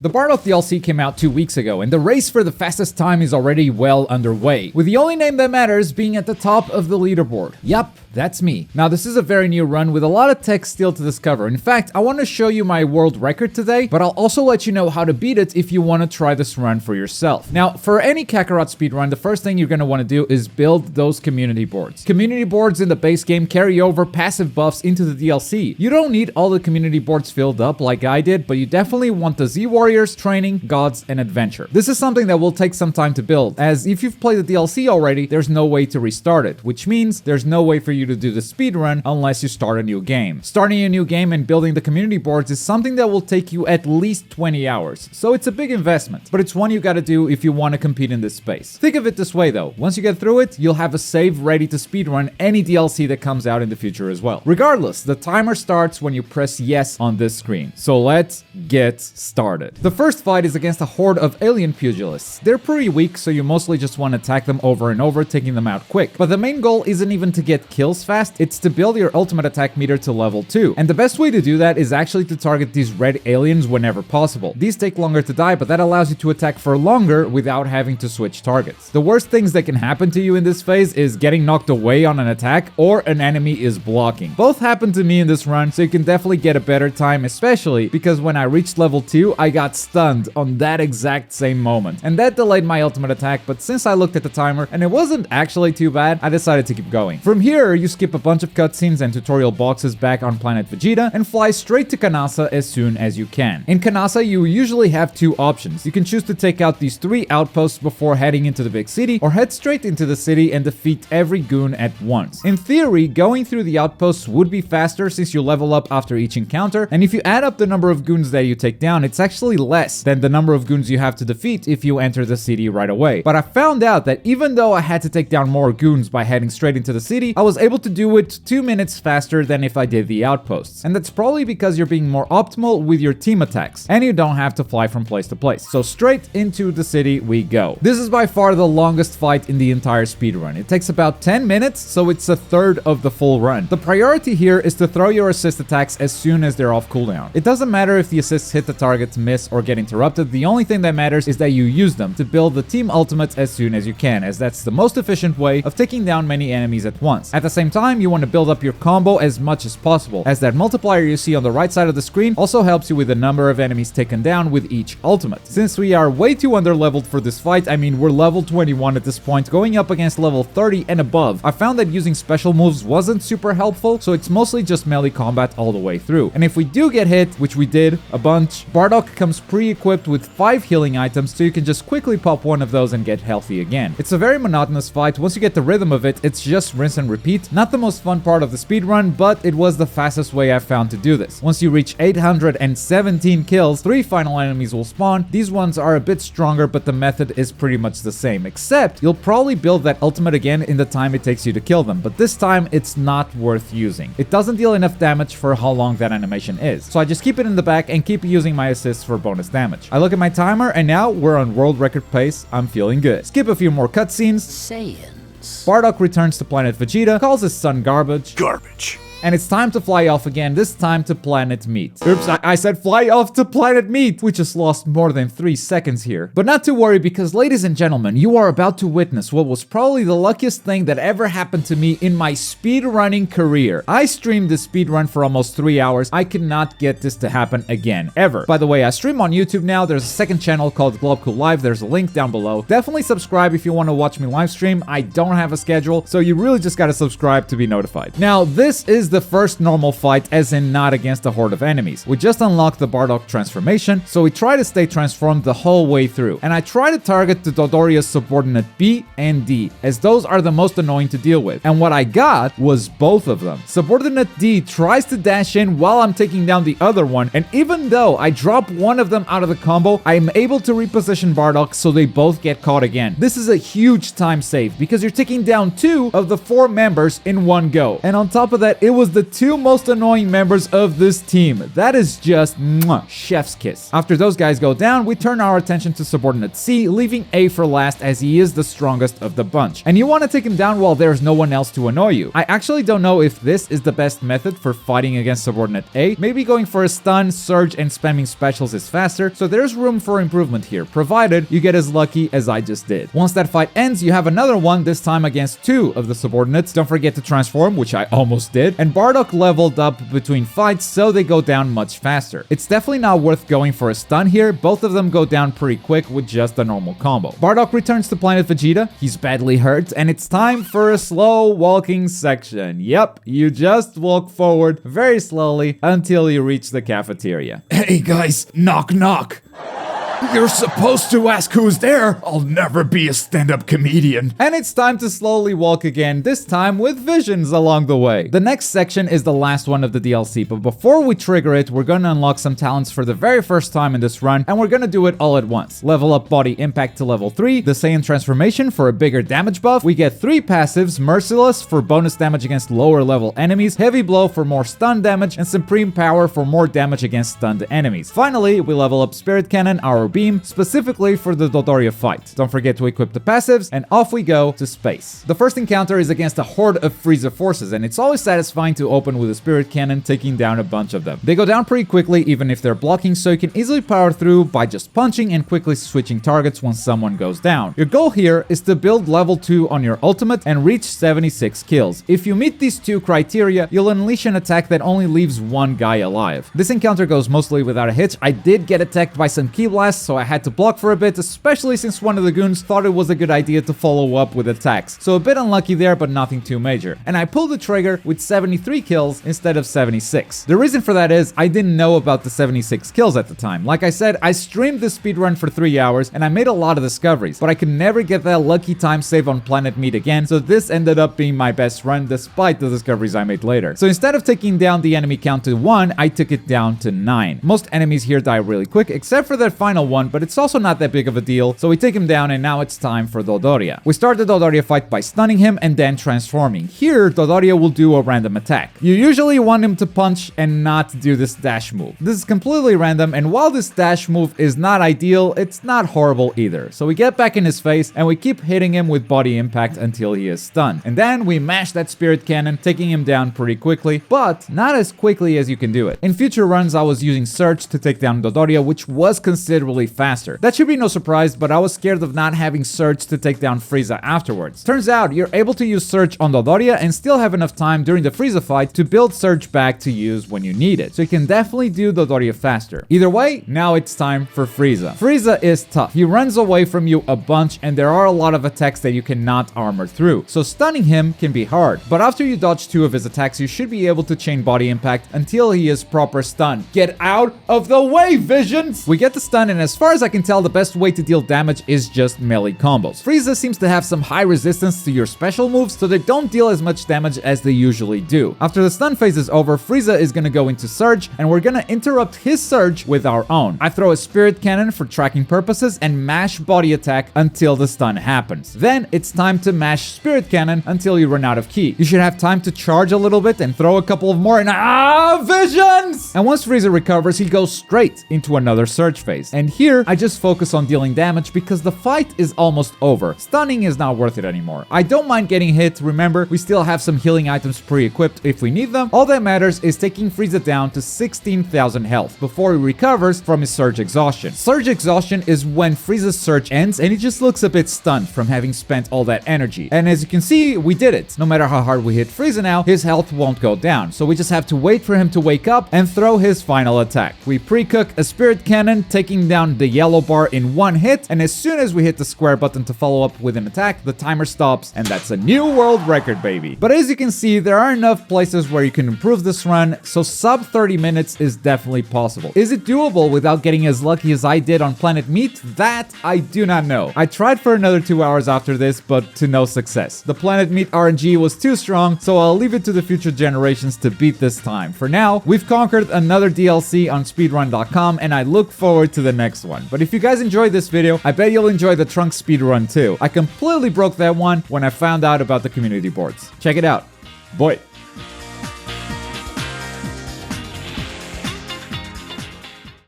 The Bardock DLC came out 2 weeks ago, and the race for the fastest time is already well underway, with the only name that matters being at the top of the leaderboard. Yup, that's me. Now, this is a very new run with a lot of tech still to discover. In fact, I want to show you my world record today, but I'll also let you know how to beat it if you want to try this run for yourself. Now, for any Kakarot speedrun, the first thing you're going to want to do is build those community boards. Community boards in the base game carry over passive buffs into the DLC. You don't need all the community boards filled up like I did, but you definitely want the Z Warriors, Training, Gods, and Adventure. This is something that will take some time to build, as if you've played the DLC already, there's no way to restart it, which means there's no way for you to do the speedrun unless you start a new game. Starting a new game and building the community boards is something that will take you at least 20 hours, so it's a big investment, but it's one you gotta do if you want to compete in this space. Think of it this way though, once you get through it, you'll have a save ready to speedrun any DLC that comes out in the future as well. Regardless, the timer starts when you press yes on this screen, so let's get started. The first fight is against a horde of alien pugilists. They're pretty weak, so you mostly just want to attack them over and over, taking them out quick. But the main goal isn't even to get kills fast, it's to build your ultimate attack meter to level 2. And the best way to do that is actually to target these red aliens whenever possible. These take longer to die, but that allows you to attack for longer without having to switch targets. The worst things that can happen to you in this phase is getting knocked away on an attack or an enemy is blocking. Both happened to me in this run, so you can definitely get a better time, especially because when I reached level 2, I got stunned on that exact same moment. And that delayed my ultimate attack, but since I looked at the timer and it wasn't actually too bad, I decided to keep going. From here, you skip a bunch of cutscenes and tutorial boxes back on planet Vegeta and fly straight to Kanasa as soon as you can. In Kanasa, you usually have two options. You can choose to take out these 3 outposts before heading into the big city, or head straight into the city and defeat every goon at once. In theory, going through the outposts would be faster since you level up after each encounter, and if you add up the number of goons that you take down, it's actually less than the number of goons you have to defeat if you enter the city right away. But I found out that even though I had to take down more goons by heading straight into the city, I was able to do it 2 minutes faster than if I did the outposts. And that's probably because you're being more optimal with your team attacks, and you don't have to fly from place to place. So straight into the city we go. This is by far the longest fight in the entire speedrun. It takes about 10 minutes, so it's a third of the full run. The priority here is to throw your assist attacks as soon as they're off cooldown. It doesn't matter if the assists hit the target, miss, or get interrupted. The only thing that matters is that you use them to build the team ultimates as soon as you can, as that's the most efficient way of taking down many enemies at once. At the same time, you want to build up your combo as much as possible, as that multiplier you see on the right side of the screen also helps you with the number of enemies taken down with each ultimate. Since we are way too underleveled for this fight, I mean we're level 21 at this point, going up against level 30 and above, I found that using special moves wasn't super helpful, so it's mostly just melee combat all the way through. And if we do get hit, which we did a bunch, Bardock comes pre-equipped with 5 healing items, so you can just quickly pop one of those and get healthy again. It's a very monotonous fight. Once you get the rhythm of it, it's just rinse and repeat. Not the most fun part of the speedrun, but it was the fastest way I've found to do this. Once you reach 817 kills, 3 final enemies will spawn. These ones are a bit stronger, but the method is pretty much the same, except you'll probably build that ultimate again in the time it takes you to kill them, but this time it's not worth using. It doesn't deal enough damage for how long that animation is, so I just keep it in the back and keep using my assists for bonus damage. I look at my timer and now we're on world record pace. I'm feeling good. Skip a few more cutscenes. Bardock returns to planet Vegeta, calls his son garbage. And it's time to fly off again, this time to planet Meat. Oops, I said fly off to planet Meat! We just lost more than 3 seconds here. But not to worry, because ladies and gentlemen, you are about to witness what was probably the luckiest thing that ever happened to me in my speedrunning career. I streamed this speedrun for almost 3 hours. I cannot get this to happen again, ever. By the way, I stream on YouTube now. There's a second channel called Globku Live. There's a link down below. Definitely subscribe if you want to watch me live stream. I don't have a schedule, so you really just gotta subscribe to be notified. Now, this is the first normal fight, as in not against a horde of enemies. We just unlocked the Bardock transformation, so we try to stay transformed the whole way through. And I try to target the Dodoria's subordinate B and D, as those are the most annoying to deal with. And what I got was both of them. Subordinate D tries to dash in while I'm taking down the other one, and even though I drop one of them out of the combo, I am able to reposition Bardock so they both get caught again. This is a huge time save, because you're taking down 2 of the 4 members in one go. And on top of that, it was the two most annoying members of this team. That is just mwah, chef's kiss. After those guys go down, we turn our attention to subordinate C, leaving A for last as he is the strongest of the bunch. And you want to take him down while there's no one else to annoy you. I actually don't know if this is the best method for fighting against subordinate A. Maybe going for a stun, surge, and spamming specials is faster, so there's room for improvement here, provided you get as lucky as I just did. Once that fight ends, you have another one, this time against two of the subordinates. Don't forget to transform, which I almost did, and Bardock leveled up between fights, so they go down much faster. It's definitely not worth going for a stun here. Both of them go down pretty quick with just a normal combo. Bardock returns to planet Vegeta. He's badly hurt, and it's time for a slow walking section. Yep, you just walk forward very slowly until you reach the cafeteria. Hey guys, knock knock. You're supposed to ask who's there. I'll never be a stand-up comedian. And it's time to slowly walk again, this time with visions along the way. The next section is the last one of the DLC, but before we trigger it, we're gonna unlock some talents for the very first time in this run, and we're gonna do it all at once. Level up Body Impact to level 3, the Saiyan Transformation for a bigger damage buff. We get 3 passives, Merciless for bonus damage against lower level enemies, Heavy Blow for more stun damage, and Supreme Power for more damage against stunned enemies. Finally, we level up Spirit Cannon, our beam, specifically for the Dodoria fight. Don't forget to equip the passives, and off we go to space. The first encounter is against a horde of Frieza forces, and it's always satisfying to open with a Spirit Cannon, taking down a bunch of them. They go down pretty quickly, even if they're blocking, so you can easily power through by just punching and quickly switching targets once someone goes down. Your goal here is to build level 2 on your ultimate and reach 76 kills. If you meet these 2 criteria, you'll unleash an attack that only leaves one guy alive. This encounter goes mostly without a hitch. I did get attacked by some ki blasts, so I had to block for a bit, especially since one of the goons thought it was a good idea to follow up with attacks. So a bit unlucky there, but nothing too major. And I pulled the trigger with 73 kills instead of 76. The reason for that is I didn't know about the 76 kills at the time. Like I said, I streamed this speedrun for 3 hours and I made a lot of discoveries, but I could never get that lucky time save on Planet Meat again, so this ended up being my best run despite the discoveries I made later. So instead of taking down the enemy count to 1, I took it down to 9. Most enemies here die really quick, except for that final one, but it's also not that big of a deal, so we take him down and now it's time for Dodoria. We start the Dodoria fight by stunning him and then transforming. Here, Dodoria will do a random attack. You usually want him to punch and not do this dash move. This is completely random, and while this dash move is not ideal, it's not horrible either. So we get back in his face and we keep hitting him with Body Impact until he is stunned. And then we mash that Spirit Cannon, taking him down pretty quickly, but not as quickly as you can do it. In future runs, I was using Surge to take down Dodoria, which was considerably faster. That should be no surprise, but I was scared of not having Surge to take down Frieza afterwards. Turns out you're able to use Surge on Dodoria and still have enough time during the Frieza fight to build Surge back to use when you need it, so you can definitely do Dodoria faster. Either way, now it's time for Frieza. Frieza is tough. He runs away from you a bunch and there are a lot of attacks that you cannot armor through, so stunning him can be hard. But after you dodge 2 of his attacks, you should be able to chain Body Impact until he is proper stunned. Get out of the way, Visions! We get the stun, and as far as I can tell, the best way to deal damage is just melee combos. Frieza seems to have some high resistance to your special moves, so they don't deal as much damage as they usually do. After the stun phase is over, Frieza is gonna go into Surge, and we're gonna interrupt his Surge with our own. I throw a Spirit Cannon for tracking purposes and mash Body Attack until the stun happens. Then it's time to mash Spirit Cannon until you run out of ki. You should have time to charge a little bit and throw a couple of more, and Visions! And once Frieza recovers, he goes straight into another Surge phase. And here, I just focus on dealing damage because the fight is almost over. Stunning is not worth it anymore. I don't mind getting hit. Remember, we still have some healing items pre-equipped if we need them. All that matters is taking Frieza down to 16,000 health before he recovers from his Surge Exhaustion. Surge Exhaustion is when Frieza's Surge ends and he just looks a bit stunned from having spent all that energy. And as you can see, we did it. No matter how hard we hit Frieza now, his health won't go down. So we just have to wait for him to wake up and throw his final attack. We pre-cook a Spirit Cannon, taking down the yellow bar in one hit, and as soon as we hit the square button to follow up with an attack, the timer stops, and that's a new world record, baby. But as you can see, there are enough places where you can improve this run, so sub 30 minutes is definitely possible. Is it doable without getting as lucky as I did on Planet Meat? That I do not know. I tried for another 2 hours after this, but to no success. The Planet Meat RNG was too strong, so I'll leave it to the future generations to beat this time. For now, we've conquered another DLC on Speedrun.com, and I look forward to the next one. But if you guys enjoyed this video, I bet you'll enjoy the Trunks speedrun too. I completely broke that one when I found out about the community boards. Check it out. Boy.